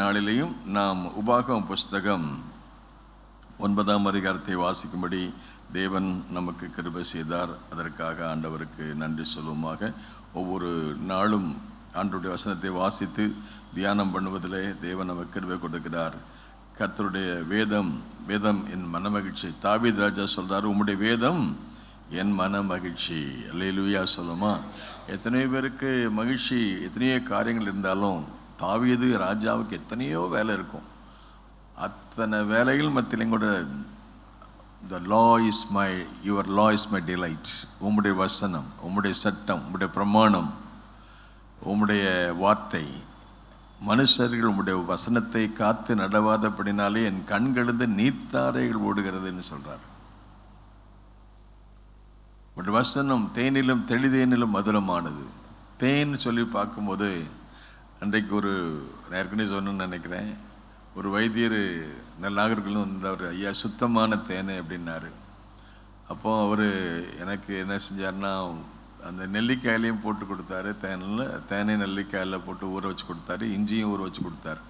நாளிலேயும் நாம் உபாகம புஸ்தகம் 9ஆம் அதிகாரத்தை வாசிக்கும்படி தேவன் நமக்கு கிருபை செய்தார். அதற்காக ஆண்டவருக்கு நன்றி சொல்லுவோமாக. ஒவ்வொரு நாளும் ஆண்டவருடைய வசனத்தை வாசித்து தியானம் பண்ணுவதிலே தேவன் நமக்கு கிருபை கொடுக்கிறார். கர்த்தருடைய வேதம் என் மன மகிழ்ச்சி. தாவீது ராஜா சொல்றாரு, உம்முடைய வேதம் என் மன மகிழ்ச்சி. அல்லேலூயா சொல்லுமா. எத்தனையோ பேருக்கு மகிழ்ச்சி, எத்தனையோ காரியங்கள் இருந்தாலும் தாவீது ராஜாவுக்கு எத்தனையோ வேலை இருக்கும். அத்தனை வேலைகள் மத்தியிலும் கூட your law is my delight. உம்முடைய வசனம், உம்முடைய சட்டம், உம்முடைய பிரமாணம், உம்முடைய வார்த்தை, மனுஷர்கள் உம்முடைய வசனத்தை காத்து நடவாதபடினாலே என் கண்களது நீர்த்தாரைகள் ஓடுகிறதுன்னு சொல்றார். உம்முடைய வசனம் தேனிலும் தெளிதேனிலும் மதுரமானது. தேன் சொல்லி பார்க்கும்போது, அன்றைக்கு நான் ஏற்கனவே சொன்னு நினைக்கிறேன், ஒரு வைத்தியர் நாகர்களும் வந்தவர், ஐயா சுத்தமான தேனை அப்படின்னாரு. அப்போ அவர் எனக்கு என்ன செஞ்சார்னா, அந்த நெல்லிக்காயிலையும் போட்டு கொடுத்தாரு, தேனை நெல்லிக்காயில் போட்டு ஊற வச்சு கொடுத்தாரு, இஞ்சியும் ஊற வச்சு கொடுத்தாரு.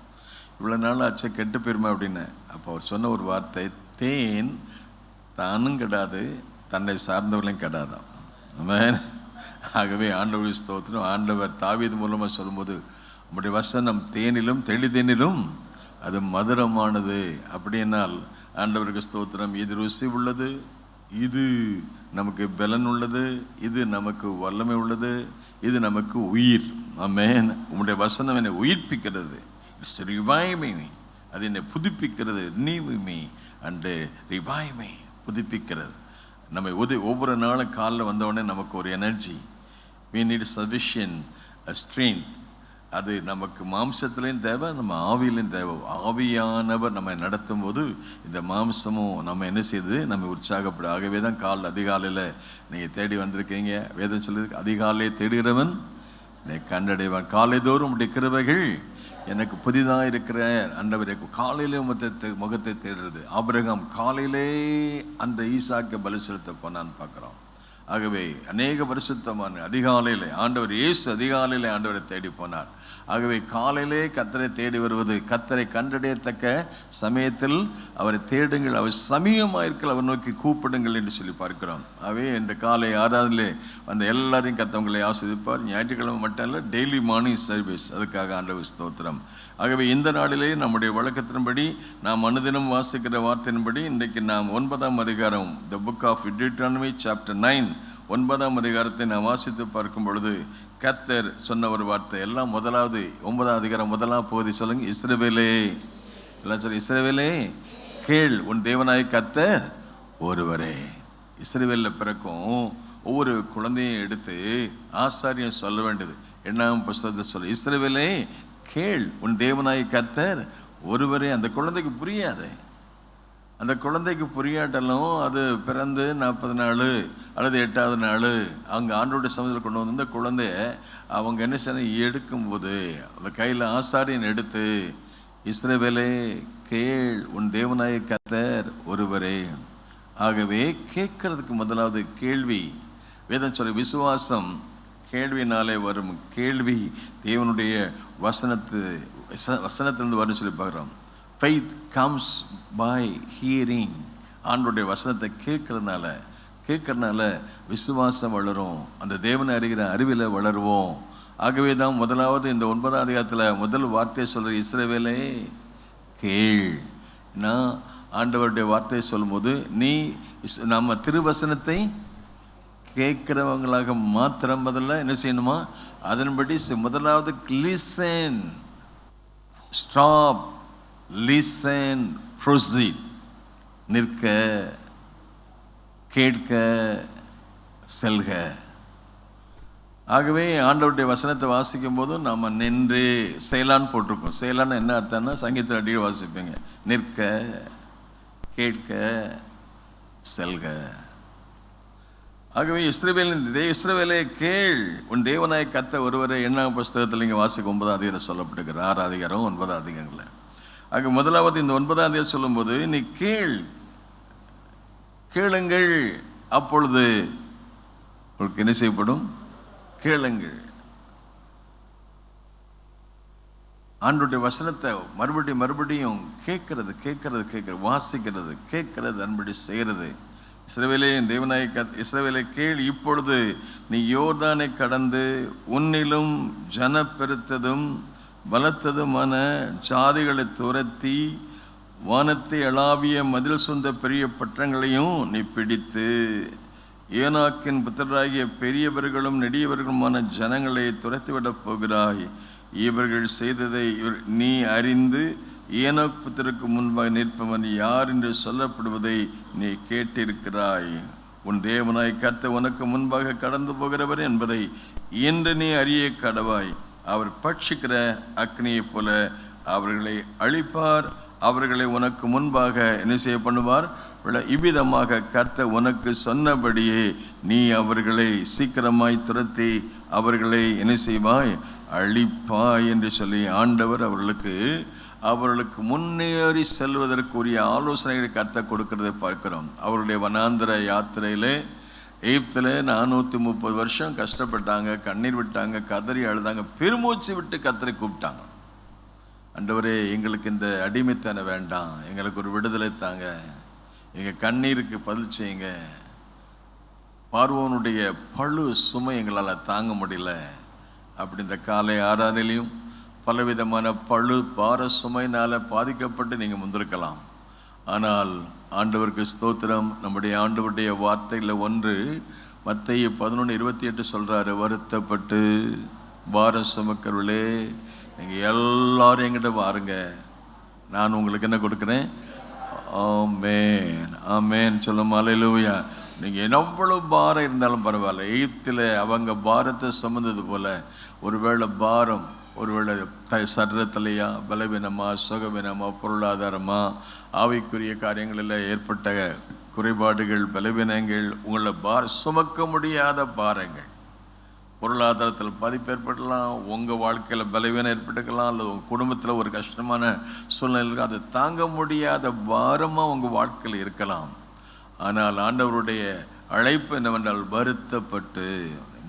இவ்வளோ நாள் ஆச்சா கெட்டு போயிருமா அப்படின்னு. அப்போ அவர் சொன்ன ஒரு வார்த்தை, தேன் தானும் கெடாது, தன்னை சார்ந்தவர்களையும் கெடாதான். ஆமென். ஆகவே ஆண்டவர் ஸ்தோத்திரம். ஆண்டவர் தாவீது மூலமாக சொல்லும்போது, உம்முடைய வசனம் தேனிலும் தெளிதேனிலும் அது மதுரமானது. அப்படின்னால் ஆண்டவருக்கு ஸ்தோத்திரம். இது ருசி உள்ளது, இது நமக்கு பலன் உள்ளது, இது நமக்கு வல்லமை உள்ளது, இது நமக்கு உயிர். ஆமென். உம்முடைய வசனம் என்னை உயிர்ப்பிக்கிறது. It's revive me. அது என்னை புதுப்பிக்கிறது. renew me and revive me. புதுப்பிக்கிறது. நம்ம ஒவ்வொரு நாளும் காலில் வந்தவுடனே நமக்கு ஒரு energy. we need sufficient strength. அது நமக்கு மாம்சத்துலேயும் தேவை, நம்ம ஆவியிலையும் தேவை. ஆவியானவர் நம்ம நடத்தும் போது இந்த மாம்சமும் நம்ம என்ன செய்யுது, நம்ம உற்சாகப்படும். ஆகவே தான் அதிகாலையில் நீங்கள் தேடி வந்திருக்கீங்க. வேதம் சொல்லுது, அதிகாலையை தேடுகிறவன் என்னை கண்டடைவான். காலை தோறும் உடைய கிருபைகள் எனக்கு புதிதாக இருக்கிற ஆண்டவரே. காலையிலே முகத்தை தேடுறது. ஆபிரகாம் காலையிலே அந்த ஈசாக்கை பலி செலுத்த போனான்னு பார்க்குறோம். ஆகவே அநேக பரிசுத்தமான அதிகாலையில் இயேசு அதிகாலையில் ஆண்டவரை தேடி போனார். ஆகவே காலையிலே கர்த்தரை தேடி வருவது, கர்த்தரை கண்டடையத்தக்க சமயத்தில் அவரை தேடுங்கள், அவர் சமீபமாயிருக்கல், அவர் நோக்கி கூப்பிடுங்கள் என்று சொல்லி பார்க்கிறோம். ஆகவே இந்த காலை ஆராதனையிலே வந்த எல்லாரையும் கர்த்தவங்களை ஆசீர்வதிப்பார். ஞாயிற்றுக்கிழமை மட்டும் இல்லை, டெய்லி மார்னிங் சர்வீஸ். அதுக்காக ஆண்டவர் ஸ்தோத்திரம். ஆகவே இந்த நாளிலே நம்முடைய வழக்கத்தின்படி நாம் அனுதினம் வாசிக்கிற வார்த்தையின்படி இன்றைக்கு நாம் 9ஆம் அதிகாரம், the book of Deuteronomy chapter 9, 9ஆம் அதிகாரத்தை நாம் வாசித்து பார்க்கும் பொழுது கர்த்தர் சொன்ன ஒரு வார்த்தை. எல்லாம் முதலாவது 9ஆம் அதிகாரம் முதலாம் பகுதி சொல்லுங்க. இஸ்ரவேலே, எல்லாம் சொல்லி, இஸ்ரவேலே கேள், உன் தேவனாய் கர்த்தர் ஒருவரே. இஸ்ரவேலில் பிறக்கும் ஒவ்வொரு குழந்தையும் எடுத்து ஆசாரியம் சொல்ல வேண்டியது. 8ஆம் புஸ்தகத்தை சொல்ல, இஸ்ரவேலே கேள், உன் தேவனாய் கர்த்தர் ஒருவரே. அந்த குழந்தைக்கு புரியாது. அந்த குழந்தைக்கு புரியாட்டலும் அது பிறந்து 40 நாள் அல்லது 8ஆவது நாள் அவங்க ஆண்டோடைய சமூகத்தில் கொண்டு வந்து இந்த குழந்தைய அவங்க என்ன செய்ய எடுக்கும்போது அந்த கையில் ஆசாரியன் எடுத்து, இஸ்ரவேலே கேள், உன் தேவனாய கர்த்தர் ஒருவரே. ஆகவே கேட்கறதுக்கு முதலாவது கேள்வி. வேதம் சொல்ல, விசுவாசம் கேள்வினாலே வரும். கேள்வி தேவனுடைய வசனத்திலிருந்து வரும்னு சொல்லி பார்க்குறோம். Faith comes by hearing. ஆண்டவருடைய வசனத்தை கேட்கறதுனால விசுவாசம் வளரும். அந்த தேவனை அறிகிற அறிவில் வளருவோம். ஆகவே தான் முதலாவது இந்த 9ஆம் அதிகாரத்தில் முதல் வார்த்தையை சொல்கிற, இஸ்ரவேலே கேள். நான் ஆண்டவருடைய வார்த்தையை சொல்லும்போது நம்ம திருவசனத்தை கேட்குறவங்களாக மாத்திரம் முதல்ல என்ன செய்யணுமா, அதன்படி முதலாவது லிசன், ஸ்டாப், லிசன், ப்ரொசீட். நிற்க, கேட்க, செல்க. ஆகவே ஆண்டவருடைய வசனத்தை வாசிக்கும் போதும் நாம் நின்று செயலான்னு போட்டிருக்கோம். செயலான்னு என்ன அர்த்தம்னா, சங்கீதத்தில் அடிக்கடி வாசிப்பீங்க, நிற்க, கேட்க, செல்க. ஆகவே இஸ்ரவேலே கேள், உன் தேவனாய் கர்த்தர் ஒருவரே. 8ஆம் புஸ்தகத்தில் இங்கே வாசிக்க 9ஆம் அதிகாரம் சொல்லப்பட்டிருக்கிற 6ஆம் அதிகாரம் 9ஆம் அதிகாரங்களில். ஆக முதலாவது இந்த 9ஆம் அதிகாரம் சொல்லும்போது, நீ கேளுங்கள், அப்பொழுது உங்களுக்கு என்ன செய்யப்படும்? கேளுங்கள். ஆண்டவருடைய வசனத்தை மறுபடியும் கேட்கறது வாசிக்கிறது அன்படி செய்கிறது. இஸ்ரவேலே, தேவனாய இஸ்ரவேலை கேள், இப்பொழுது நீ யோர்தானை கடந்து உன்னிலும் ஜன பெருத்ததும் பலத்ததுமான ஜாதிகளை துரத்தி வானத்தை அளாவிய மதில் சொந்த பெரிய பட்டணங்களையும் நீ பிடித்து ஏனாக்கின் புத்திரராகிய பெரியவர்களும் நெடியவர்களுமான ஜனங்களை துரத்திவிடப் போகிறாய். இவர்கள் செய்ததை நீ அறிந்து ஏனோக் புத்திரருக்கு முன்பாக நிற்பவன் யார் என்று சொல்லப்படுவதை நீ கேட்டிருக்கிறாய். உன் தேவனாய் கர்த்தர் உனக்கு முன்பாக கடந்து போகிறவர் என்பதை இன்று நீ அறிய கடவாய். அவர் பட்சிக்கிற அக்னியைப் போல அவர்களை அழிப்பார். அவர்களை உனக்கு முன்பாக என்ன செய்ய பண்ணுவார்? இவ்விதமாக கர்த்தர் உனக்கு சொன்னபடியே நீ அவர்களை சீக்கிரமாய் துரத்தி அவர்களை என்ன செய்வாய்? அழிப்பாய் என்று சொல்லி ஆண்டவர் அவர்களுக்கு முன்னேறி செல்வதற்குரிய ஆலோசனைகளை கர்த்தர் கொடுக்கிறதை பார்க்கிறோம். அவருடைய வனாந்திர யாத்திரையிலே எகிப்தில் 430 வருஷம் கஷ்டப்பட்டாங்க, கண்ணீர் விட்டாங்க, கதறி அழுதாங்க, பெருமூச்சு விட்டு கர்த்தரை கூப்பிட்டாங்க. ஆண்டவரே, எங்களுக்கு இந்த அடிமைத்தனம் வேண்டாம், எங்களுக்கு ஒரு விடுதலை தாங்க, எங்கள் கண்ணீருக்கு பதில் செய்யுங்க, பார்வோனுடைய பழு சுமை எங்களால் தாங்க முடியல. அப்படி இந்த காலை ஆராதனையிலையும் பலவிதமான பழு பார சுமையினால் பாதிக்கப்பட்டு நீங்கள் முந்திருக்கலாம். ஆனால் ஆண்டவருக்கு ஸ்தோத்திரம். நம்முடைய ஆண்டவருடைய வார்த்தையில் ஒன்று மத்தேயு 11:28 சொல்கிறாரு, வருத்தப்பட்டு பார சுமக்கிறவர்களே நீங்கள் எல்லாரும் என்கிட்ட பாருங்க, நான் உங்களுக்கு என்ன கொடுக்குறேன்? ஆமென் ஆமென் சொல்லும். அல்லேலூயா. நீங்கள் எவ்வளோ பாரம் இருந்தாலும் பரவாயில்ல. எகிப்தில் அவங்க பாரத்தை சுமந்தது போல் ஒருவேளை பாரம், ஒருவேளை சரீரத்திலையா, பலவீனமா, சுகவீனமா, பொருளாதாரமா, ஆவிக்குரிய காரியங்களில் ஏற்பட்ட குறைபாடுகள், பலவீனங்கள், உங்களை சுமக்க முடியாத பாரங்கள், பொருளாதாரத்தில் பாதிப்பு ஏற்படலாம், உங்கள் வாழ்க்கையில் பலவீனம் ஏற்பட்டுக்கலாம், அல்லது உங்கள் குடும்பத்தில் ஒரு கஷ்டமான சூழ்நிலை, அதை தாங்க முடியாத பாரமாக உங்கள் வாழ்க்கையில் இருக்கலாம். ஆனால் ஆண்டவருடைய அழைப்பு என்னவென்றால்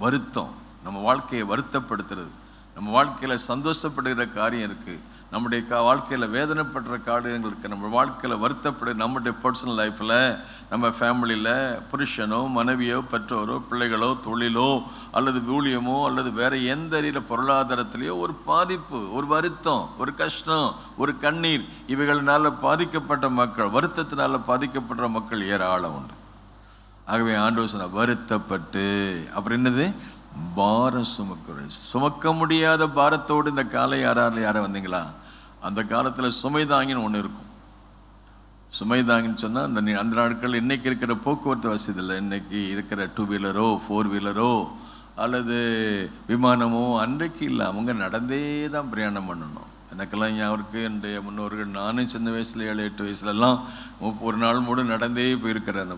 வருத்தம் நம்ம வாழ்க்கையை வருத்தப்படுத்துறது. நம்ம வாழ்க்கையில் சந்தோஷப்படுகிற காரியம் இருக்குது, நம்முடைய வாழ்க்கையில் வேதனைப்படுற காரியங்கள் இருக்குது, நம்ம வாழ்க்கையில் வருத்தப்படு. நம்முடைய பர்சனல் லைஃப்பில், நம்ம ஃபேமிலியில், புருஷனோ மனைவியோ பெற்றோரோ பிள்ளைகளோ தொழிலோ அல்லது ஊழியமோ அல்லது வேறு எந்த அறியில் பொருளாதாரத்திலேயோ ஒரு பாதிப்பு, ஒரு வருத்தம், ஒரு கஷ்டம், ஒரு கண்ணீர், இவைகளினால் பாதிக்கப்பட்ட மக்கள், வருத்தத்தினால் பாதிக்கப்படுற மக்கள் ஏராளம் உண்டு. ஆகவே ஆண்டவர் சொன்ன வருத்தப்பட்டு, அப்புறம் என்னது? பாரம் சுமக்க முடியாத பாரத்தோடு இந்த காலை யாரை வந்தீங்களா? அந்த காலத்தில் சுமைதாங்கின்னு ஒன்று இருக்கும். சுமைதாங்கின்னு சொன்னால் அந்த நாட்கள் இன்னைக்கு இருக்கிற போக்குவரத்து வசதி இல்லை. இன்னைக்கு இருக்கிற 2 வீலரோ 4 வீலரோ அல்லது விமானமோ அன்றைக்கு இல்லை. அவங்க நடந்தே தான் பிரயாணம் பண்ணணும். எனக்கெல்லாம் அவருக்கு என்னுடைய முன்னோர்கள், நானும் சின்ன வயசில் 7-8 வயசுலலாம் ஒரு நாள் மூடு நடந்தே போயிருக்கிறேன்.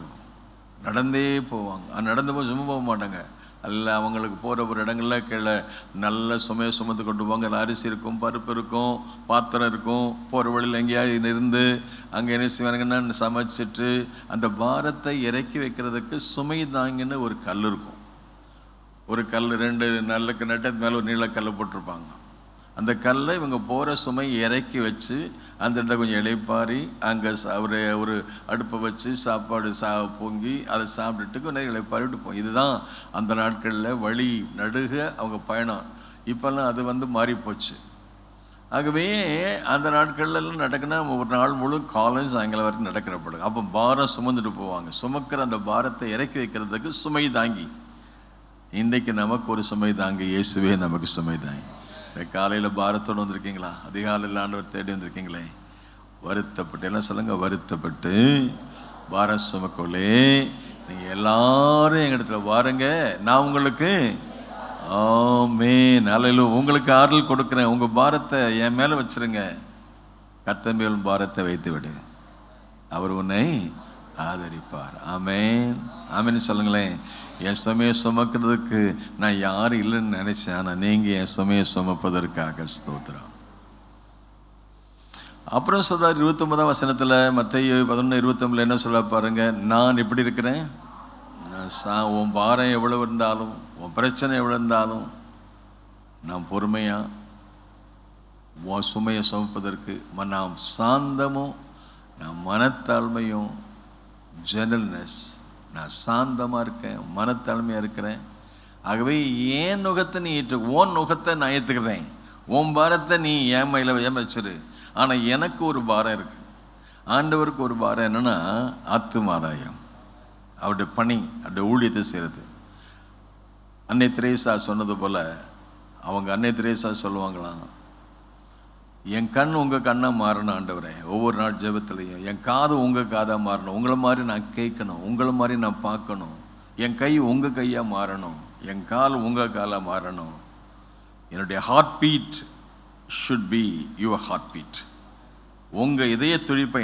நடந்தே போவாங்க. நடந்து போய் சும்மா போக மாட்டாங்க. அல்ல, அவங்களுக்கு போகிற ஒரு இடங்களில் கீழே நல்ல சுமையை சுமந்து கொண்டு போவாங்க. அரிசி இருக்கும், பருப்பு இருக்கும், பாத்திரம் இருக்கும். போகிற வழியில் எங்கேயாவது இருந்து அங்கே என்ன செய்வாங்கன்னா சமைச்சிட்டு அந்த பாரத்தை இறக்கி வைக்கிறதுக்கு சுமை தாங்கின்னு ஒரு கல் இருக்கும். ஒரு கல் 2 நல்லக்கு நட்டத்து மேலே ஒரு நீளக்கல்லை போட்டிருப்பாங்க. அந்த கல்லை இவங்க போகிற சுமை இறக்கி வச்சு அந்த இடத்துல கொஞ்சம் இளைப்பாரி அங்கே ஒரு அடுப்பை வச்சு சாப்பாடு பொங்கி அதை சாப்பிட்டுட்டு கொஞ்சம் இளைப்பாரிட்டு போகும். இதுதான் அந்த நாட்களில் வழி நடுக அவங்க பயணம். இப்போல்லாம் அது மாறிப்போச்சு. ஆகவே அந்த நாட்கள்லாம் நடக்குன்னா ஒரு நாள் முழு காலையும் சாயங்காலம் வரைக்கும் நடக்கிறப்படும். அப்போ பாரம் சுமந்துட்டு போவாங்க. சுமக்கிற அந்த பாரத்தை இறக்கி வைக்கிறதுக்கு சுமை தாங்கி. இன்றைக்கு நமக்கு ஒரு சுமை தாங்கி, இயேசுவே நமக்கு சுமை தாங்கி. காலையில் பாரத்தோடு வந்திருக்கீங்களா? அதிகாலையில் ஆண்டவர் தேடி வந்திருக்கீங்களே? வருத்தப்பட்டு, எல்லாம் சொல்லுங்க, வருத்தப்பட்டு பாரம் சுமக்கோலே நீங்கள் எல்லாரும் எங்கிட்ட வாருங்க, நான் உங்களுக்கு ஆமென் அல்லேலூயா உங்களுக்கு ஆறுதல் கொடுக்குறேன். உங்கள் பாரத்தை என் மேலே வச்சிருங்க. கர்த்தர் மேல் பாரத்தை வைத்து விடு, அவர் உன்னை ஆதரிப்பார். ஆமென் ஆமென் சொல்லுங்களேன். என் சுமையை சுமக்கிறதுக்கு நான் யாரும் இல்லைன்னு நினைச்சேன், ஆனால் நீங்கள் என் சுமையை சுமப்பதற்காக ஸ்தோத்திரம். அப்புறம் சொல்றார் 29ஆம் வசனத்தில், மத்தேயு 11:29 என்ன சொல்ல பாருங்க, நான் எப்படி இருக்கிறேன்? உன் பாரம் எவ்வளவு இருந்தாலும், உன் பிரச்சனை எவ்வளோ இருந்தாலும் நான் பொறுமையா சுமையை சுமப்பதற்கு நாம் சாந்தமும் நான் மனத்தாழ்மையும் ஜெனரல்னஸ். நான் சாந்தமாக இருக்கேன், மனத்தாழ்மையாக இருக்கிறேன். ஆகவே ஏன் நுகத்தை நீ உன் நுகத்தை நான் ஏற்றுக்கிறேன், உன் பாரத்தை நீ ஏமையில் வச்சிரு. ஆனால் எனக்கு ஒரு பாரம் இருக்குது. ஆண்டவருக்கு ஒரு பாரம் என்னென்னா ஆத்துமாதாயம், அவருடைய பணி, அவருடைய ஊழியத்தை செய்கிறது. அன்னை தெரேசா சொன்னது போல் அவங்க அன்னை தெரேசா சொல்லுவாங்களாம், என் கண் உங்கள் கண்ணாக மாறணும் ஆண்டவரே, ஒவ்வொரு நாள் ஜெபத்துலையும் என் காது உங்கள் காதாக மாறணும், உங்களை மாதிரி நான் கேட்கணும், உங்களை மாதிரி நான் பார்க்கணும், என் கை உங்கள் கையாக மாறணும், என் கால் உங்கள் காலாக மாறணும். என்னுடைய heart beat should be your heart beat. உங்கள் இதய துடிப்பை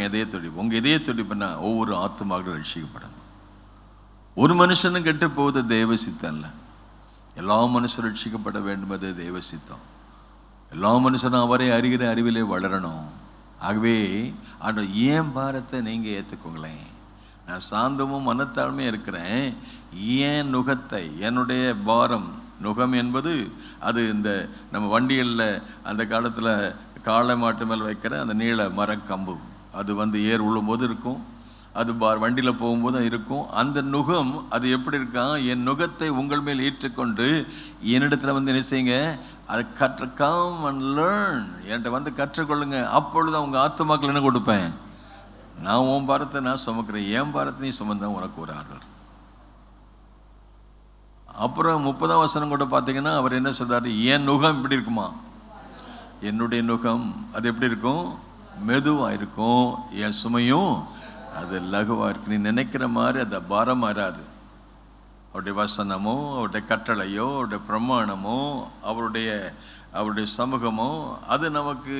உங்கள் இதய துடிப்புனா ஒவ்வொரு ஆத்துமாக்களும் ரட்சிக்கப்படணும். ஒரு மனுஷனும் கெட்டு போவது தேவ சித்தம் இல்லை, எல்லா மனுஷரும் ரட்சிக்கப்பட வேண்டும், அது தேவ சித்தம். எல்லா மனுஷனும் அவரை அறிகிற அறிவிலே வளரணும். ஆகவே ஆண்டவர் ஏன் பாரத்தை நீங்கள் ஏற்றுக்கோங்களேன், நான் சாந்தமும் மனத்தாழ்மையாக இருக்கிறேன். ஏன் நுகத்தை, என்னுடைய பாரம், நுகம் என்பது அது இந்த நம்ம வண்டிகளில் அந்த காலத்தில் காளை மாட்டு மேலே வைக்கிற அந்த நீள மரக்கம்பு, அது ஏர் உழும்போது இருக்கும், அது வண்டியில் போகும்போது இருக்கும். அந்த நுகம் அது எப்படி இருக்கான், என் நுகத்தை உங்கள் மேல் ஏற்றுக்கொண்டு என்னிடத்துல என்ன செய்யுங்க, அதை கம் அண்ட் லேர்ன், என்கிட்ட கற்றுக்கொள்ளுங்க. அப்பொழுது அவங்க ஆத்துமாக்கள் என்ன கொடுப்பேன், நான் உன் பாரத்தை நான் சுமக்கிறேன், என் பாரத்தை நீ சுமந்தான் உனக்கு ஒரு ஆர்டர். அப்புறம் 30ஆம் வசனம் கூட பார்த்தீங்கன்னா அவர் என்ன சொல்றாரு, என் நுகம் இப்படி இருக்குமா, என்னுடைய நுகம் அது எப்படி இருக்கும், மெதுவாக இருக்கும், என் சுமையும் அது லகுவாக இருக்கு. நீ நினைக்கிற மாதிரி அது பாரம் மாறாது. அவருடைய வசனமோ, அவருடைய கட்டளையோ, அவருடைய பிரமாணமோ, அவருடைய சமூகமோ அது நமக்கு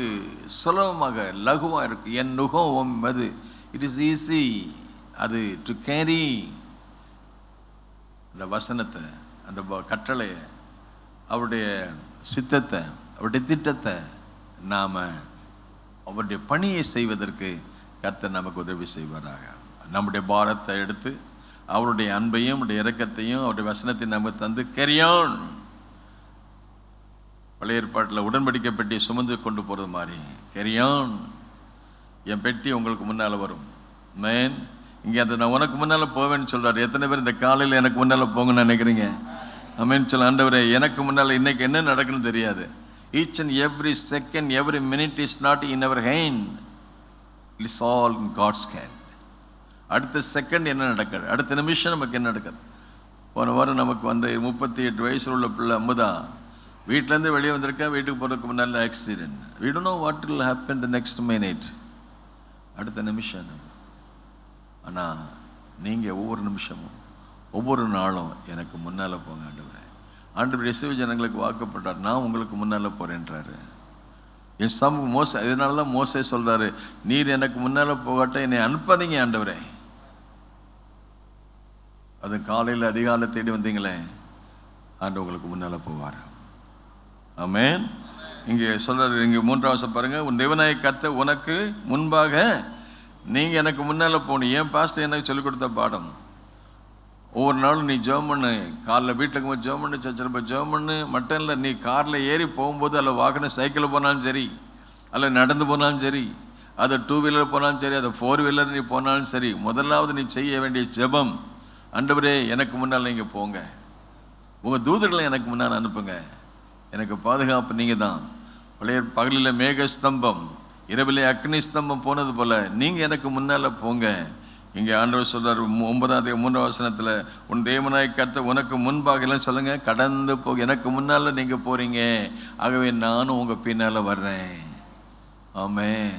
சுலபமாக லகுவாக இருக்கு. என் நுகம் அது இட் இஸ் ஈஸி அது டு கேரி. அந்த வசனத்தை, அந்த கட்டளையை, அவருடைய சித்தத்தை, அவருடைய திட்டத்தை நாம் அவருடைய பணியை செய்வதற்கு கர்த்தர் நமக்கு உதவி செய்வாராக. நம்முடைய பாரத்தை எடுத்து அவருடைய அன்பையும் அவருடைய இரக்கத்தையும் அவருடைய வசனத்தையும் நமக்கு தந்து கேரியான். பழைய ஏற்பாட்டில் உடன்படிக்கை பெட்டியை சுமந்து கொண்டு போகிறது மாதிரி கேரியான், என் பெட்டி உங்களுக்கு முன்னால் வரும். மேன் இங்கே அந்த நான் உனக்கு முன்னால் போவேன்னு சொல்கிறார். எத்தனை பேர் இந்த காலையில் எனக்கு முன்னால் போங்கன்னு நினைக்கிறீங்க? அமேன் சொல்ல. ஆண்டவரே எனக்கு முன்னால் இன்னைக்கு என்ன நடக்குன்னு தெரியாது. Each and every second, every minute is not in our hand, it's all in God's hand. அடுத்த செகண்ட் என்ன நடக்குது, அடுத்த நிமிஷம் நமக்கு என்ன நடக்குது. போன வாரம் நமக்கு 38 வயசில் உள்ள பிள்ளை அம்முதா வீட்டிலேருந்து வெளியே வந்திருக்கா. வீட்டுக்கு போகிறதுக்கு முன்னால் accident. we don't know what will happen the next minute, அடுத்த நிமிஷம். ஆனால் நீங்கள் ஒவ்வொரு நிமிஷமும் ஒவ்வொரு நாளும் எனக்கு முன்னால் போங்க ஆண்டவரே. ஆண்டவர் இஸ்ரவேல் ஜனங்களுக்கு வாக்குப்பட்டார், நான் உங்களுக்கு முன்னால் போகிறேன்றாரு. என் சமூகம் மோசே, இதனால தான் மோசே சொல்கிறாரு, நீர் எனக்கு முன்னால் போகாட்ட என்னை அனுப்பாதீங்க ஆண்டவரே. அது காலையில் அதிகாலை தேடி வந்தீங்களே, ஆண்டவர் உங்களுக்கு முன்னால் போவார். ஆமென். இங்கே சொல்கிறார், இங்கே 3ஆம் வசனம் பாருங்கள், உன் தேவனாய கர்த்தர் உனக்கு முன்பாக, நீங்கள் எனக்கு முன்னால் போகணும். ஏன் பாஸ்டர் எனக்கு சொல்லிக் கொடுத்த பாடம். ஒவ்வொரு நாளும் நீ ஜெபம் பண்ணு, காலைல வீட்டுக்கு போய் ஜெபம் பண்ணு, சர்ச்சில் போய் ஜெபம் பண்ணு. மட்டும் இல்லை, நீ காரில் ஏறி போகும்போது அல்ல வாகனம் சைக்கிளில் போனாலும் சரி, அல்ல நடந்து போனாலும் சரி, அதை 2 வீலர் போனாலும் சரி, அதை 4 வீலர் நீ போனாலும் சரி, முதலாவது நீ செய்ய வேண்டிய ஜெபம், ஆண்டவரே எனக்கு முன்னால் நீங்கள் போங்க, உங்கள் தூதர்களை எனக்கு முன்னால் அனுப்புங்க, எனக்கு பாதுகாப்பு நீங்கள் தான். பகலில் மேக ஸ்தம்பம், இரவிலே அக்னி ஸ்தம்பம் போனது போல் நீங்கள் எனக்கு முன்னால் போங்க. இங்கே ஆண்டவர் சொல்றார் 3ஆம் வசனத்தில், உன் தேவனாய் கர்த்தர் உனக்கு முன்பாக எல்லாம் சொல்லுங்க, கடந்து போக எனக்கு முன்னால் நீங்கள் போகிறீங்க, ஆகவே நானும் உங்கள் பின்னால் வர்றேன். ஆமென்.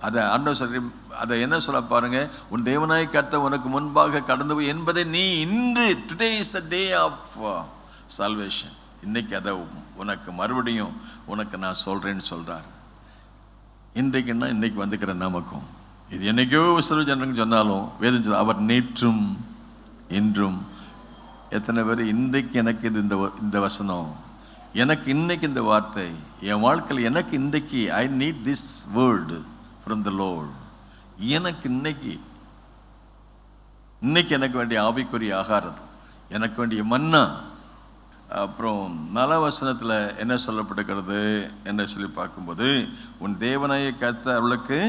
அதை ஆண்டவர் சொல்ற, அதை என்ன சொல்ல பாருங்க, உன் தேவனாய் கர்த்தர் உனக்கு முன்பாக கடந்து போய் என்பதை நீ இன்று, today is the day of salvation, இன்னைக்கு அதை உனக்கு மறுபடியும் உனக்கு நான் சொல்கிறேன்னு சொல்கிறார். இன்றைக்குன்னா இன்னைக்கு வந்துக்கிற நமக்கும் இது என்னைக்கோ இஸ்ரவேல் ஜனங்களுக்கு சொன்னாலும் வேதம் சொல்ல, அவர் நேற்றும் இன்றும். எத்தனை பேர் இன்றைக்கு எனக்கு இது இந்த வசனம், எனக்கு இன்னைக்கு இந்த வார்த்தை என் வாழ்க்கையில், எனக்கு இன்றைக்கு I need this word from the Lord. எனக்கு இன்னைக்கு எனக்கு வேண்டிய ஆவிக்குரிய ஆகாரம், எனக்கு வேண்டிய மன்னா, அப்புறம் 4 வசனத்தில் என்ன சொல்லப்பட்டிருக்கிறது என்ன சொல்லி பார்க்கும்போது, உன் தேவனாய கர்த்தர் அவளுக்கு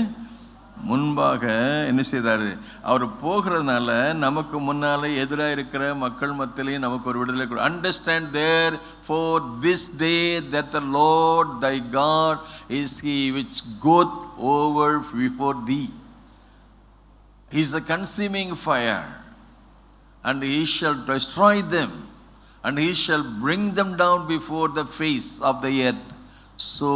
முன்பாக என்ன செய்தார்? அவர் போகிறதுனால நமக்கு முன்னாலே எதிராக இருக்கிற மக்கள் மத்தியிலையும் நமக்கு ஒரு விடுதலை கொடு. Understand there for this day that the Lord Thai God is he which கோத் over before thee. He is a consuming fire, and he shall destroy them, and he shall bring them down before the face of the earth. So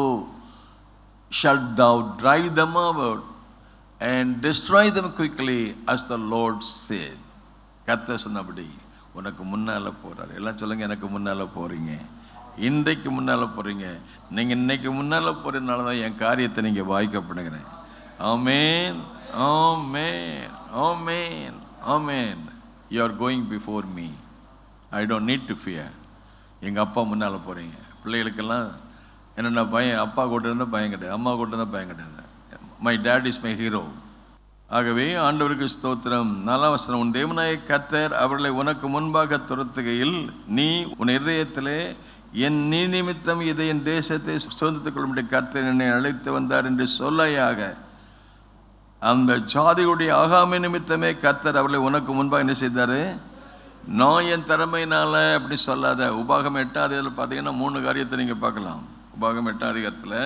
shalt thou drive them out and destroy them quickly, as the Lord said. கர்த்தர் சொன்னபடி உனக்கு முன்னால போறார். எல்லாம் சொல்லுங்க, எனக்கு முன்னால போறீங்க, இன்றைக்கு முன்னால போறீங்க. நீங்க இன்னைக்கு முன்னால போறதுனால தான் என் காரியத்தை நீங்க வாய்க்கப்படுகிறேன். ஆமென், ஆமென், ஆமென், ஆமென். You are going before me. I don't need to fear. எங்கள் அப்பா முன்னால் போகிறீங்க. பிள்ளைகளுக்கெல்லாம் என்னென்ன பயம், அப்பா கூட இருந்தால் பயம் கிடையாது, அம்மா கூட இருந்தால் பயம் கிடையாது. My dad is my hero. ஆகவே ஆண்டவருக்கு ஸ்தோத்திரம். 4 வசனம், உன் தேவனாய கர்த்தர் அவர்களை உனக்கு முன்பாக துரத்துகையில் நீ உன் இதயத்திலே என் நீ நிமித்தம் இதை என் தேசத்தை சுதந்திரத்துக் கொள்ளும்படி கர்த்தர் என்னை அழைத்து வந்தார் என்று சொல்லாயாக. அந்த ஜாதியுடைய ஆகாமை நிமித்தமே கர்த்தர் அவர்களை உனக்கு முன்பாக என்ன செய்தார்? நான் என் திறமையினால அப்படி சொல்லாத. உபாகம் 8 பார்த்தீங்கன்னா 3 காரியத்தை நீங்கள் பார்க்கலாம். உபாகம் 8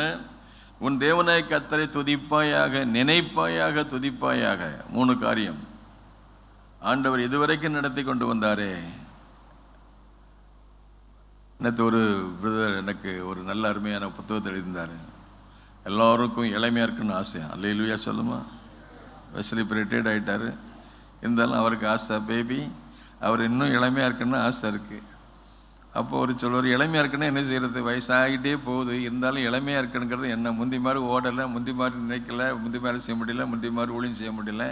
உன் தேவனாய கர்த்தரை துதிப்பாயாக, நினைப்பாயாக, துதிப்பாயாக. 3 காரியம் ஆண்டவர் இதுவரைக்கும் நடத்தி கொண்டு வந்தாரே. நேற்று ஒரு பிரதர் எனக்கு ஒரு நல்ல அருமையான புத்தகத்தை எழுதியிருந்தார். எல்லோருக்கும் இளமையாக இருக்குன்னு ஆசை. அல்லேலூயா சொல்லுமா. வெஸ்லி இப்போ ரிட்டையர்ட் ஆகிட்டார், இருந்தாலும் அவருக்கு ஆசை பேபி, அவர் இன்னும் இளமையாக இருக்குன்னு ஆசை இருக்குது. அப்போ ஒரு சொல்லுவார், இளமையாக இருக்குன்னா என்ன செய்கிறது, வயசாகிட்டே போகுது, இருந்தாலும் இளமையாக இருக்குங்கிறது என்ன, முந்தி மாதிரி ஓடலை, முந்தி மாதிரி நினைக்கல, முந்தி மாதிரி செய்ய முடியல, முந்தி மாதிரி ஒளியும் செய்ய முடியல.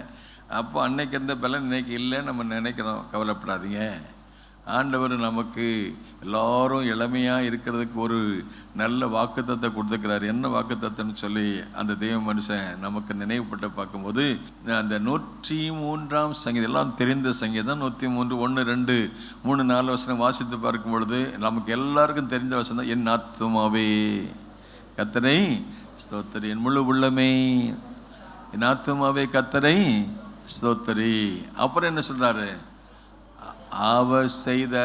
அப்போ அன்னைக்கு இருந்த பலன் இன்னைக்கு இல்லை நம்ம நினைக்கிறோம். கவலைப்படாதீங்க, ஆண்டவர் நமக்கு எல்லாரும் இளமையாக இருக்கிறதுக்கு ஒரு நல்ல வாக்குத்தத்தை கொடுத்துக்கிறார். என்ன வாக்குத்தத்தன்னு சொல்லி அந்த தெய்வ மனுஷன் நமக்கு நினைவுபட்டு பார்க்கும்போது, அந்த 103ஆம் சங்கீதம், எல்லாம் தெரிந்த சங்கீதம் 103, 1, 2, 3, 4 வசனம் வாசித்து பார்க்கும் பொழுது நமக்கு எல்லாருக்கும் தெரிந்த வசனம், என் ஆத்துமாவே கர்த்தரை ஸ்தோத்திரி, என் முழு உள்ளமே என் ஆத்துமாவே கர்த்தரை ஸ்தோத்திரி. அப்புறம் என்ன சொல்றாரு? அவர் செய்த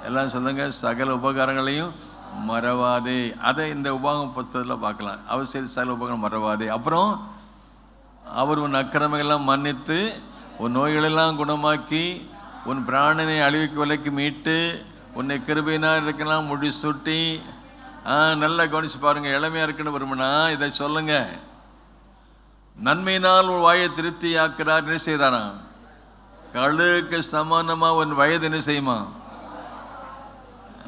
எல்லாம் சொல்லுங்க, சகல உபகாரங்களையும் மறவாதே. அதை இந்த உபாகம் புத்தகத்தில் பார்க்கலாம். அவர் செய்த சகல உபகாரம் மறவாதே. அப்புறம் அவர் உன் அக்கிரமைகள்லாம் மன்னித்து, உன் நோய்களெல்லாம் குணமாக்கி, உன் பிராணனை அழிவுக்கு விலைக்கு மீட்டு, உன்னை கிருபையினால் இருக்கலாம் முடி சுட்டி. நல்லா கவனிச்சு பாருங்க. இளமையாக இருக்குன்னு விரும்பினா இதை சொல்லுங்க. நன்மையினால் உன் வாயை திருப்தி ஆக்கிறார். என்ன செய்கிறாரா? கழுக்கு சமானமா உன் வயது என்ன செய்யுமா?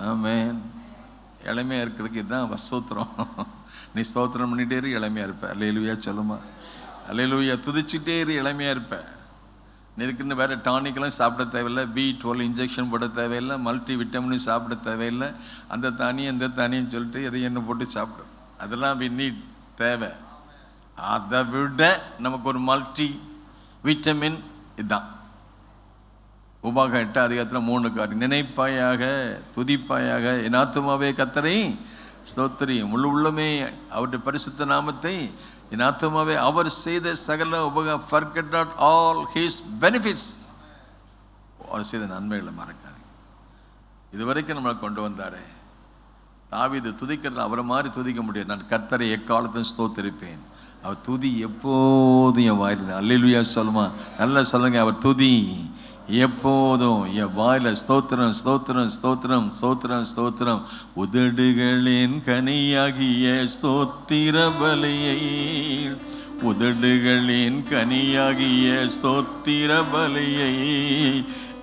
ஆமென். இளமையா இருக்கிறதுக்கு இதுதான் ஸ்தோத்திரம். நீ ஸ்தோத்திரம் பண்ணிட்டே இரு, இளமையா இருப்ப. அல்லேலூயா சொல்லுமா. அல்லேலூயா துதிச்சுட்டே இரு, இளமையா இருப்ப. இருக்குன்னு வேற டானிக்கெல்லாம் சாப்பிட தேவையில்லை, B12 இன்ஜெக்ஷன் போட தேவையில்லை, மல்டி விட்டமின் சாப்பிட தேவையில்லை. அந்த தானியம் இந்த தானியம் சொல்லிட்டு எதை என்ன போட்டு சாப்பிடும், அதெல்லாம் நீட் தேவை. அதை விட நமக்கு ஒரு மல்டி விட்டமின் இதுதான். உபாகம் 8 3 காரியம். நினைப்பாயாக, துதிப்பாயாக, என் ஆத்துமாவே கர்த்தரை ஸ்தோத்திரி, முழு உள்ளமே அவருடைய பரிசுத்த நாமத்தை, என் ஆத்துமாவே அவர் செய்த சகல உபகாரம், forget not all his benefits. அவர் செய்த நன்மைகளை மறக்காதீங்க. இதுவரைக்கும் நம்மளை கொண்டு வந்தாரே. தாவீது துதிக்கிறது அவரை மாதிரி துதிக்க முடியாது. நான் கர்த்தரை எக்காலத்தையும் ஸ்தோத்திரிப்பேன். அவர் துதி எப்போதும் என் வாயில். அல்லேலூயா சொல்லுமா. நல்லா சொல்லுங்க. அவர் துதி எப்போதும் என் வாயில. ஸ்தோத்திரம், ஸ்தோத்திரம், ஸ்தோத்திரம், ஸ்தோத்திரம், ஸ்தோத்திரம். உதடுகளின் கனியாகிய ஸ்தோத்திர பலியை, உதடுகளின் கனியாகிய ஸ்தோத்திர பலியை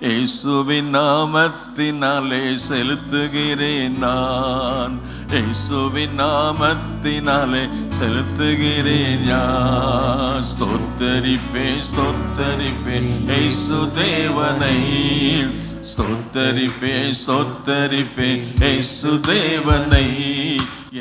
இயேசுவின் நாமத்தினாலே செலுத்துகிறேன் நான். இயேசுவின் நாமத்தினாலே செலுத்துகிறேன் நான். ஸ்தோத்தரிப்பேன், ஸ்தோத்தரிப்பேன் இயேசு தேவனை. ஸ்தோத்தரிப்பேன், ஸ்தோத்தரிப்பேன் இயேசு தேவனை.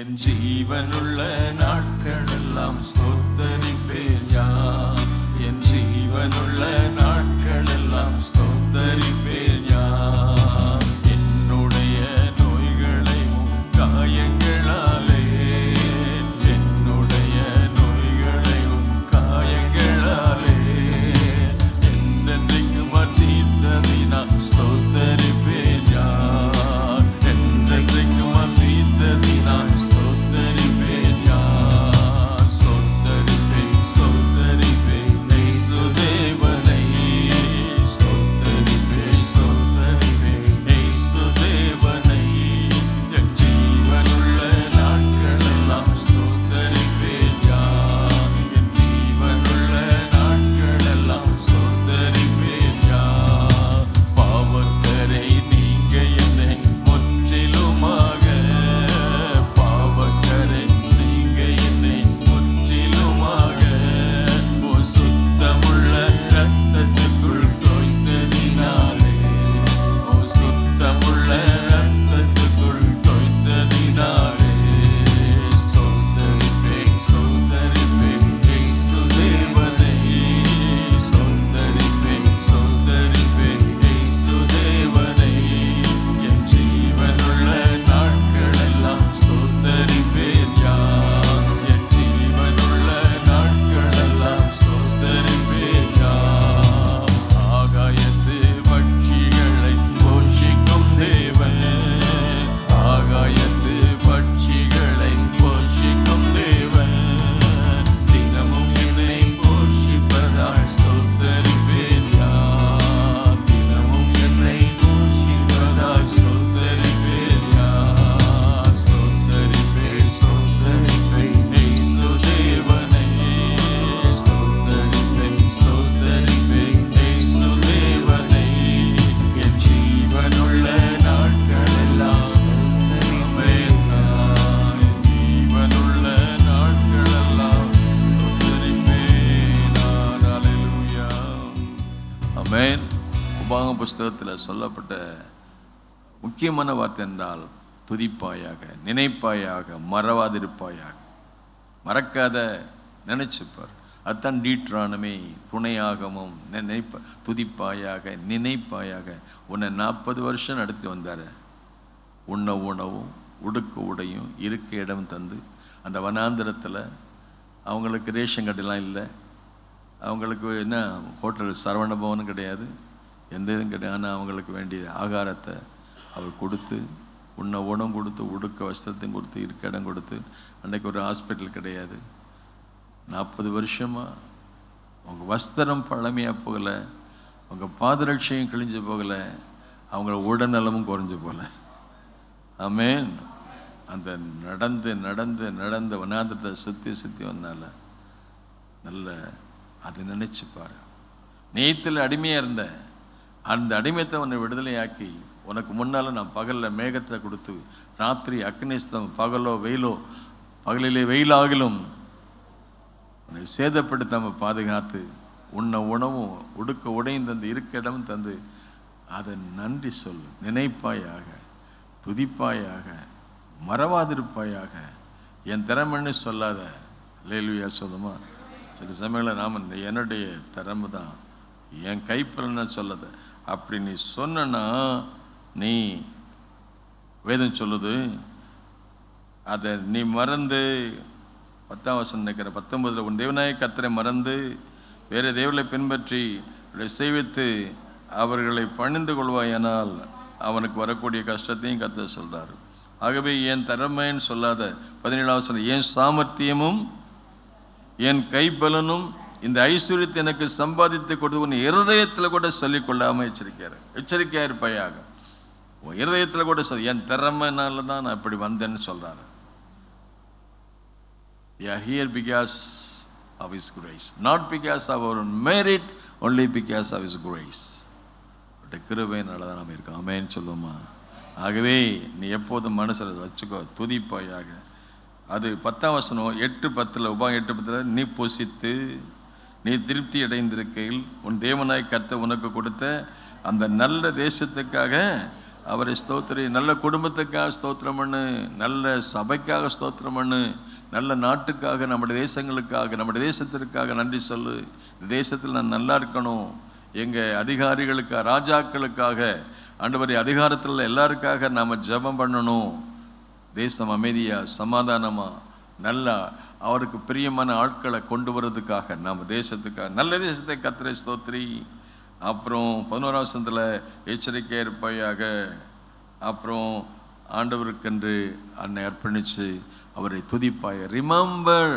என் ஜீவனுள்ள நாட்களெல்லாம் ஸ்தோத்தரிப்பேன் யான். என் ஜீவனுள்ள நாட்களெல்லாம் ஸ்தோத்தரிப்பேன் யான். என்னுடைய உபாகம புஸ்தகத்தில் சொல்லப்பட்ட முக்கியமான வார்த்தை என்றால் துதிப்பாயாக, நினைப்பாயாக, மறவாதிருப்பாயாக. மறக்காத, நினைச்சுப்பார். அதுதான் டீட்ரானமே, துணையாகமும். துதிப்பாயாக, நினைப்பாயாக. உன்னை 40 வருஷம் நடத்திட்டு வந்தார். உண்ண உணவும் உடுக்க உடையும் இருக்க இடம் தந்து, அந்த வனாந்திரத்தில் அவங்களுக்கு ரேஷன் கடைலாம் இல்லை, அவங்களுக்கு என்ன ஹோட்டல் சரவண பவனும் கிடையாது, எந்த இதுவும் கிடையாது. ஆனால் அவங்களுக்கு வேண்டிய ஆகாரத்தை அவர் கொடுத்து, உண்ண உணவு கொடுத்து, உடுக்க வஸ்திரத்தையும் கொடுத்து, இருக்க இடம் கொடுத்து. அன்றைக்கு ஒரு ஹாஸ்பிட்டல் கிடையாது. 40 வருஷமாக அவங்க வஸ்திரம் பழமையாக போகலை, அவங்க பாதரட்சையும் கிழிஞ்சு போகலை, அவங்கள உடல்நலமும் குறைஞ்சு போகல. ஆமேன். அந்த நடந்து நடந்து நடந்த வனாந்திரத்தை சுற்றி வந்தால நல்ல அதை நினைச்சுப்பாரு. நேயத்தில் அடிமையாக இருந்த அந்த அடிமையத்தை உன்னை விடுதலையாக்கி, உனக்கு முன்னால் நான் பகலில் மேகத்தை கொடுத்து, ராத்திரி அக்னிஸ்தம், பகலோ வெயிலோ, பகலிலே வெயிலாகிலும் உன்னை சேதப்படுத்தாமல் பாதுகாத்து, உன்னை உணவும் உடுக்க உடையும் தந்து, இருக்க இடமும் தந்து, அதை நன்றி சொல்லு. நினைப்பாயாக, துதிப்பாயாக, மறவாதிருப்பாயாக. என் திறமைன்னு சொல்லாத. லேலுயா சொல்லுமா? சில சமயங்களில் நாம் என்னுடைய திறமை தான், என் கைப்பலன்னு சொல்லாத. அப்படி நீ சொன்னா, நீ வேதம் சொல்லுது, அதை நீ மறந்து 10ஆம் வசனம் நினைக்கிற 19, உன் தேவனாய கர்த்தரை மறந்து வேறு தேவர்களை பின்பற்றி சேவித்து அவர்களை பணிந்து கொள்வாயானால் அவனுக்கு வரக்கூடிய கஷ்டத்தையும் கர்த்தர் சொல்றாரு. ஆகவே என் திறமைன்னு சொல்லாத. 17ஆம் வசனம், என் சாமர்த்தியமும் என் கைபலனும் இந்த ஐஸ்வர்யத்தை எனக்கு சம்பாதித்து கொடுத்து உன் இருதயத்தில் கூட சொல்லிக் கொள்ளாமல் எச்சரிக்கையா இருப்பாயாக. உன் இருதயத்தில் கூட என் திறமைனால தான் நான் இப்படி வந்தேன்னு சொல்றாரு. We are here because of His grace, not because of our merit, only because of His grace. கிருபையினால தான் நாம் இருக்கோம். ஆமென் சொல்லுமா? ஆகவே நீ எப்போதும் மனசில் வச்சுக்கோ, துதிப்பாயாக. அது 10ஆம் வசனம் 8:10, உபாகம் 8:10, நீ புசித்து நீ திருப்தி அடைந்திருக்கையில் உன் தேவனாய் கர்த்தர் உனக்கு கொடுத்த அந்த நல்ல தேசத்துக்காக அவரை ஸ்தோத்திரி. நல்ல குடும்பத்துக்காக ஸ்தோத்திரம் பண்ணு, நல்ல சபைக்காக ஸ்தோத்திரம் பண்ணு, நல்ல நாட்டுக்காக, நம்முடைய தேசங்களுக்காக, நம்முடைய தேசத்திற்காக நன்றி சொல்லு. இந்த தேசத்தில் நான் நல்லா இருக்கணும், எங்கள் அதிகாரிகளுக்காக, ராஜாக்களுக்காக, ஆண்டவரே அதிகாரத்தில் எல்லாருக்காக நாம் ஜெபம் பண்ணணும். தேசம் அமைதியாக, சமாதானமாக, நல்லா அவருக்கு பிரியமான ஆட்களை கொண்டு வர்றதுக்காக, நம்ம தேசத்துக்காக, நல்ல தேசத்தை கர்த்தரை ஸ்தோத்திரி. அப்புறம் 11ஆம் வசனத்தில் எச்சரிக்கையாக இருப்பாயாக. அப்புறம் ஆண்டவருக்கென்று அன்னை அர்ப்பணித்து அவரை துதிப்பாய. ரிமெம்பர்,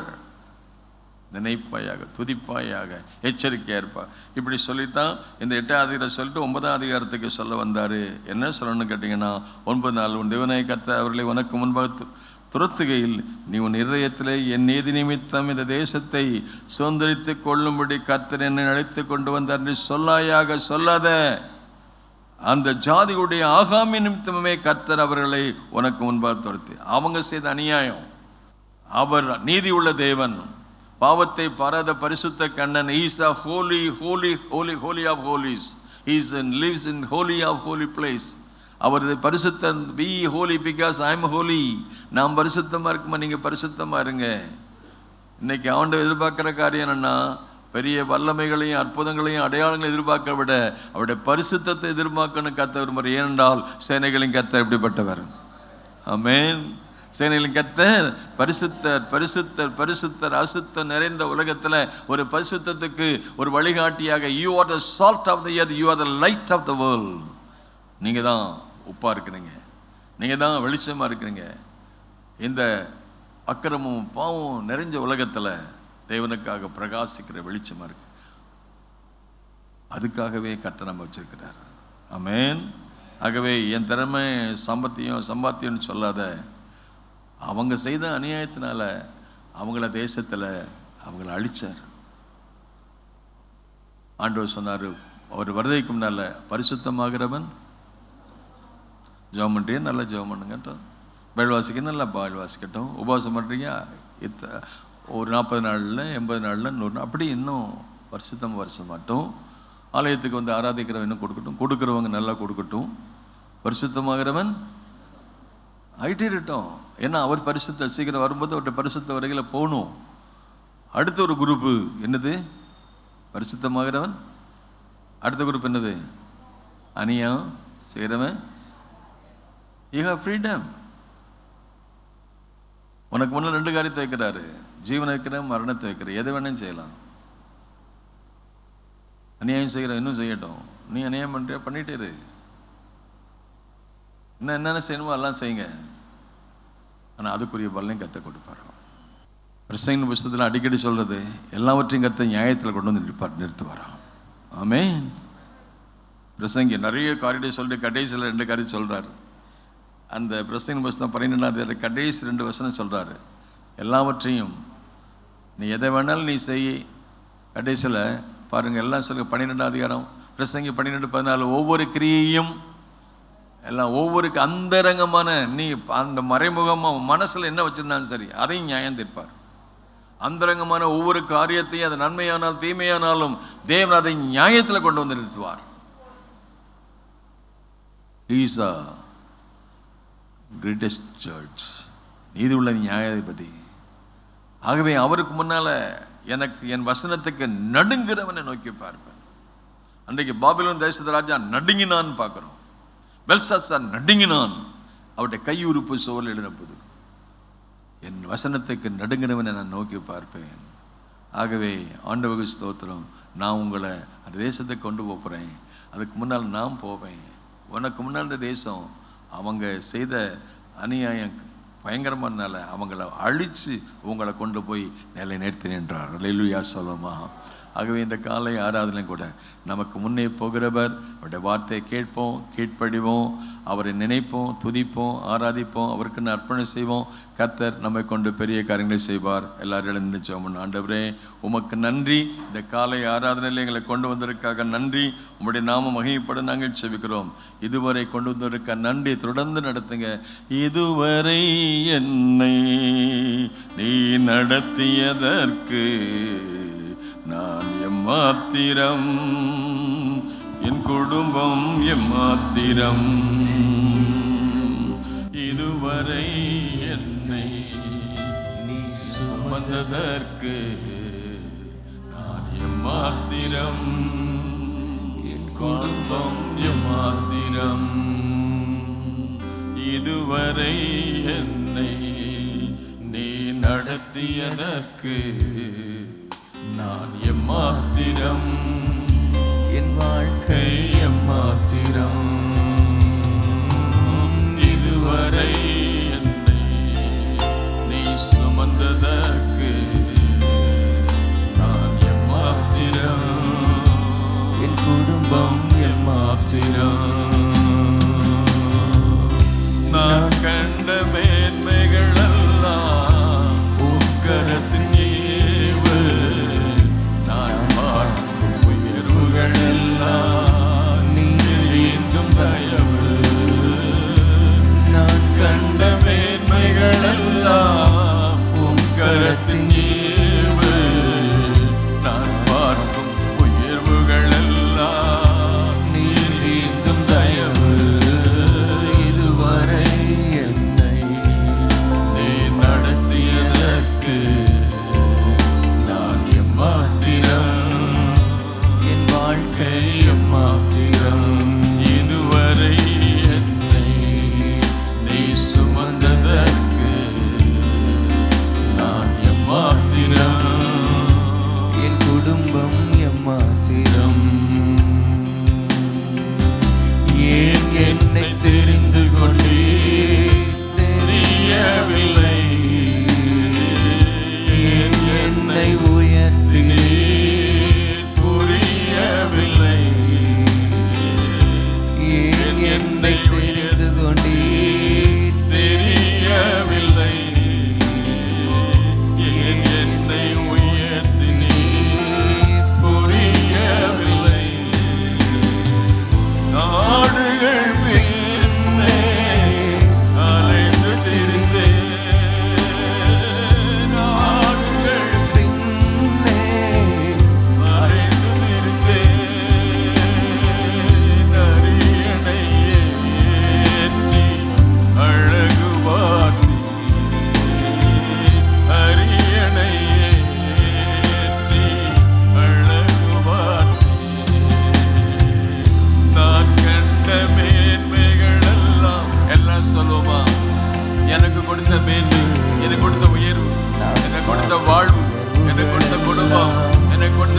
நினைப்பாயாக, துதிப்பாயாக, எச்சரிக்கையாக இருப்பார். இப்படி சொல்லித்தான் இந்த 8ஆம் அதிகாரம் சொல்லிட்டு 9ஆம் அதிகாரத்துக்கு சொல்ல வந்தார். என்ன சொல்லணும்னு கேட்டிங்கன்னா, 9 நாள் உன் தேவனாய கர்த்தர் அவர்களை உனக்கு முன்பாக துரத்துகையில் நீ உன் இருதயத்திலே என் நீதி நிமித்தம் இந்த தேசத்தை சுதந்திரித்து கொள்ளும்படி கர்த்தர் என்னை அழைத்து கொண்டு வந்தார் என்று சொல்லாயாக. சொல்லாத. அந்த ஜாதிகளுடைய ஆகாமி நிமித்தமே கர்த்தர் அவர்களை உனக்கு முன்பாக துரத்தி. அவங்க செய்த அநியாயம். அவர் நீதி உள்ள தேவன், பாவத்தை பாராத பரிசுத்த Kannan. He is a holy, holy, holy, holy of holies. He lives in holy of holy place. Our பரிசுத்தன். be holy because I am holy. நாம் பரிசுத்தமாக இருக்குமா, நீங்கள் பரிசுத்தமாக இருங்க. இன்னைக்கு ஆண்டவர் எதிர்பார்க்குற காரியம் என்னன்னா, பெரிய வல்லமைகளையும் அற்புதங்களையும் அடையாளங்களையும் எதிர்பார்க்க விட அவருடைய பரிசுத்தத்தை எதிர்பார்க்கணும் கர்த்தர் விரும்புகிறார். ஏனென்றால் சேனைகளின் கர்த்தர் எப்படிப்பட்டவர்? ஆமென். சேனைகளின் கர்த்தர் பரிசுத்தர், பரிசுத்தர், பரிசுத்தர். அசுத்தம் நிறைந்த உலகத்தில் ஒரு பரிசுத்தத்துக்கு ஒரு வழிகாட்டியாக, you are the salt of the earth, you are the light of the world. நீங்கள் தான் உப்பாக இருக்கிறீங்க, நீங்கள் தான் வெளிச்சமாக இருக்கிறீங்க. இந்த அக்கிரமும் பாவம் நிறைஞ்ச உலகத்தில் தேவனுக்காக பிரகாசிக்கிற வெளிச்சமாக இருக்கு. அதுக்காகவே கர்த்தர் நம்ம வச்சிருக்கிறார். ஆமென். ஆகவே என் திறமை சம்பாத்தியம்னு சொல்லாத. அவங்க செய்த அநியாயத்தினால அவங்கள தேசத்தில் அவங்கள அழிச்சார். ஆண்டவர் சொன்னார், அவர் வருதைக்கு முன்னால் பரிசுத்தமாகிறவன் ஜெபம் பண்ணுறியா, நல்லா ஜெபம் பண்ணுங்கட்டும். பைபிள் வாசிக்க நல்லா பைபிள் வாசிக்கட்டும். உபவாசம் பண்ணுறீங்க, ஒரு 40 நாளில் 80 நாளில் 100 நாள், அப்படி இன்னும் வருஷம் மாட்டோம். ஆலயத்துக்கு வந்து ஆராதிக்கிறவன் கொடுக்கட்டும், கொடுக்குறவங்க நல்லா கொடுக்கட்டும், பரிசுத்தமாகிறவன் ஆயிட்டேட்டோம். ஏன்னா அவர் பரிசுத்த சீக்கிரம் வரும்போது அவர்கிட்ட பரிசுத்த வரையில் போகணும். அடுத்த ஒரு குரூப்பு என்னது? பரிசுத்தமாகிறவன். அடுத்த குரூப் என்னது? அநியாயம் செய்கிறவன். You have freedom. உனக்கு முன்ன 2 காரியத்தை வைக்கிறாரு, ஜீவனை வைக்கிற, மரணத்தை வைக்கிற. எதை வேணும் செய்யலாம். அநியாயம் செய்கிற இன்னும் செய்யட்டும். நீ அநியாயம் பண்ணுறியா, பண்ணிட்டே இரு. இன்னும் என்னென்ன செய்யணுமோ எல்லாம் செய்யுங்க. ஆனால் அதுக்குரிய பலனையும் கற்று கொடுப்பார். பிரசங்க புஸ்தகத்தில் அடிக்கடி சொல்றது, எல்லாவற்றையும் கற்று நியாயத்தில் கொண்டு வந்து நிறுத்துவாராம். ஆமென். பிரசங்கி நிறைய காரியத்தை சொல்லிட்டு கடைசியில் 2 காரியம் சொல்றாரு. அந்த பிரசங்க புஸ்தகம் 12ஆம் கடைசி 2 வசனம் சொல்றாரு, எல்லாவற்றையும் நீ எதை வேணாலும் நீ செய். கடைசியில் பாருங்க, எல்லாம் சொல்லுங்க. 12ஆம் அதிகாரம் பிரசங்கி 12:14, ஒவ்வொரு கிரியையும் எல்லாம் ஒவ்வொரு அந்தரங்கமான, நீ அந்த மறைமுகமாக மனசில் என்ன வச்சிருந்தாலும் சரி, அதையும் நியாயம் தீர்ப்பார். அந்தரங்கமான ஒவ்வொரு காரியத்தையும், அது நன்மையானால் தீமையானாலும் தேவன் அதை நியாயத்தில் கொண்டு வந்து நிறுத்துவார். He is a greatest judge. நீதி உள்ள நியாயாதிபதி. ஆகவே அவருக்கு முன்னால எனக்கு என் வசனத்துக்கு நடுங்கிறவனை நோக்கி பார்ப்பேன். அன்றைக்கு பாபிலோன் தேசத்து ராஜா நடுங்கினான்னு பார்க்கிறோம். பெல்ஷாத்சார் நடுங்கினான். அவருடைய கையுறுப்பு சுவரில் எழுதப்போது. என் வசனத்துக்கு நடுங்கிறவனை நான் நோக்கி பார்ப்பேன். ஆகவே ஆண்டவருக்கு ஸ்தோத்திரம். நான் உங்களை அந்த தேசத்துக்கு கொண்டு போகிறேன். அதுக்கு முன்னால் நான் போவேன். உனக்கு முன்னால் இந்த தேசம் அவங்க செய்த அநியாயம் பயங்கரமானால அவங்கள அழித்து உங்களை கொண்டு போய் நிலை நிறுத்தி நின்றார். அல்லேலூயா சொல்லுமா. ஆகவே இந்த காலை ஆராதனை கூட நமக்கு முன்னே போகிறவர், அவருடைய வார்த்தையை கேட்போம், கீழ்ப்படிவோம், அவரை நினைப்போம், துதிப்போம், ஆராதிப்போம், அவருக்கு அர்ப்பணம் செய்வோம். கர்த்தர் நம்மை கொண்டு பெரிய காரியங்களை செய்வார். எல்லாரும் எழுந்து ஜெபம். ஆண்டவரே உமக்கு நன்றி. இந்த காலை ஆராதனையில் எங்களை கொண்டு வந்ததற்காக நன்றி. உம்முடைய நாம மகிமைப்பட நாங்கள் செபிக்கிறோம். இதுவரை கொண்டு வந்ததற்காக நன்றி. தொடர்ந்து நடத்துங்க. இதுவரை என்னை நீ நடத்தியதற்கு நான் எம்மாத்திரம், என் குடும்பம் எம்மாத்திரம். இதுவரை என்னை நீ சுமந்ததற்கு நான் எம்மாத்திரம், என் குடும்பம் எம்மாத்திரம். இதுவரை என்னை நீ நடத்தியதற்கு நான் எம்மாத்திரம், என் வாழ்க்கை எம்மாத்திரம். இதுவரை என்னை நீ சுமந்ததற்கு நான் எம்மாத்திரம், என் குடும்பம் எம்மாத்திரம். நான் கண்ட மேன்மைகள் எல்லாம் உக்கரத்தின் ஈவு,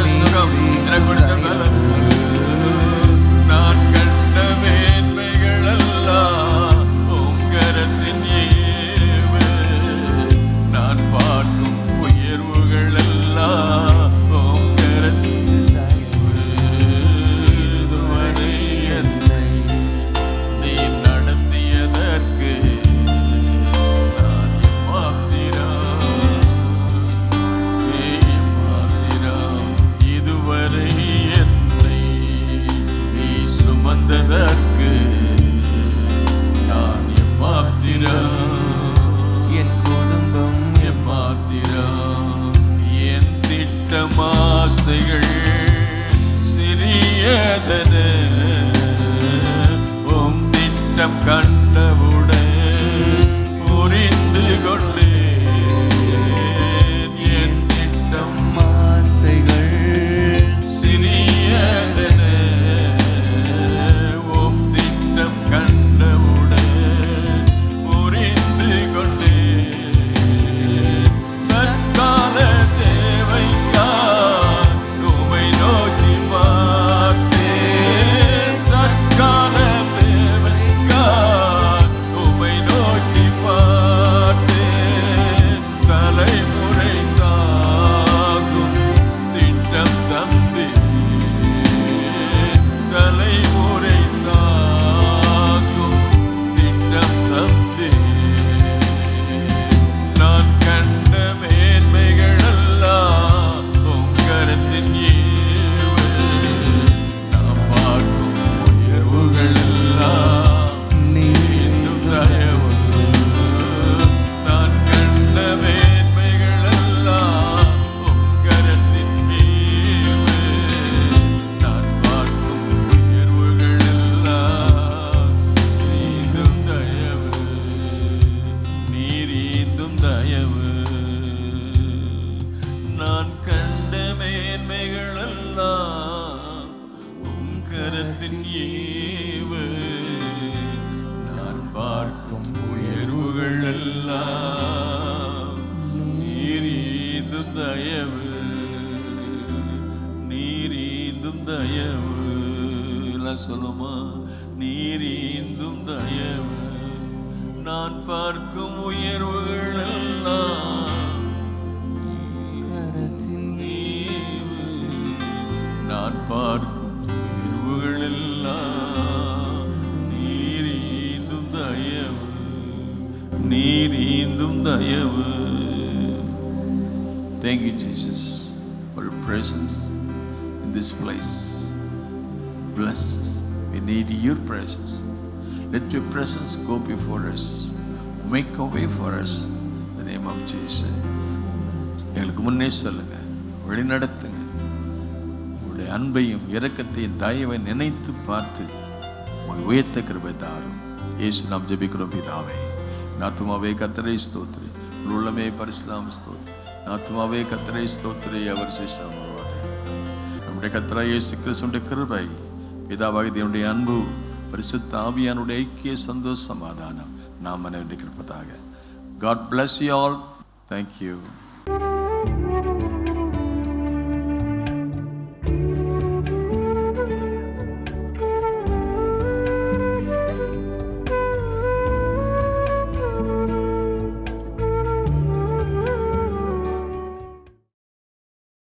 கொடுத்த சுகம், எனக்கு கொடுத்த பலன், நான் கண்ட மேன்மைகள் எல்லாம் உம் கரத்தின் ஈவு, நான் பார்க்கும் உயர்வுகள் எல்லாம் உம் கரத்தின் தயவு. இதுவரை என்னை நீ நடத்தியதற்கு நான் எம்மாத்திரம், இதுவரை என்னை நீ சுமந்ததற்கு நான் எம்மாத்திரம், என் குடும்பம் எம்மாத்திரம், என் திட்டமாசைகள் சிறியதன, உம் திட்டம் கண்டவுடன் புரிந்து கொண்டேன், என் திட்டம் ஆசைகள் சிறியதன, உம் திட்டம் கண்டவுடன் புரிந்து கொண்டேன், தற்கால தேவைக்காய் உம்மை நோக்கி பார்த்தேன், தற்கால தேவைக்காய் உம்மை நோக்கி பார்த்தேன், தலைமுறை தாக்கும் திட்டம் தந்தேன், தலைமுறை தாக்கும் திட்டம் தந்தேன், நான் கண்ட மேன்மைகள் எல்லாம் உம் கரத்தின் ஈவு, நான் பார்க்கும் உயர்வுகள் எல்லாம் நீந்தும் தயவு, நான் கண்ட மேன்மைகள் எல்லாம் உம் கரத்தின் ஈவு, நான் பார்க்கும் உயர்வுகள் எல்லாம் நீந்தும் தயவு, நீரீந்தும் தயவு, நான் கண்ட மேன்மைகள் எல்லாம் உம் கரத்தின் ஈவு, நான் பார்க்கும் உயர்வுகள் எல்லாம் நீரீந்தும் தயவு, நீரீந்தும் தயவு, எல்லாம் சொல்லுமா, நீரீந்தும் தயவு, நான் பார்க்கும் உயர்வுகள் எல்லாம் கரத்தின் ஈவு, நான் பார்க்கும் உயர்வுகள் எல்லாம் நீரீந்தும் தயவு, நீரீந்தும் தயவு. Thank you, Jesus, for your presence in this place. Bless us. We need your presence. Let your presence go before us. Make a way for us. In the name of Jesus. எங்களுக்கு முன்னே சொல்லுங்க, வழி நடத்துங்க, உங்களுடைய அன்பையும் இரக்கத்தையும் தயவை நினைத்து பார்த்து உங்கள் உயர்த்த கிருபை தாரும். இயேசு நாம் ஜெபிக்கிறோம் பிதாவே. ஆத்துமாவே கர்த்தரை ஸ்தோத்திரி, உள்ளமே பரிசுத்தம் ஸ்தோத்திரி, ஆத்துமாவே கர்த்தரை ஸ்தோத்திரி, அவர் சேஷம் நம்முடைய கர்த்தராகிய இயேசு கிறிஸ்துவின் கிருபை, பிதாவாகிய தேவனுடைய அன்பு, பரிசுத்த ஆவியானுடைய ஐக்கிய சந்தோஷ சமாதானம் நாம் அனைவருக்கும் இருப்பதாக. God bless you all. Thank you.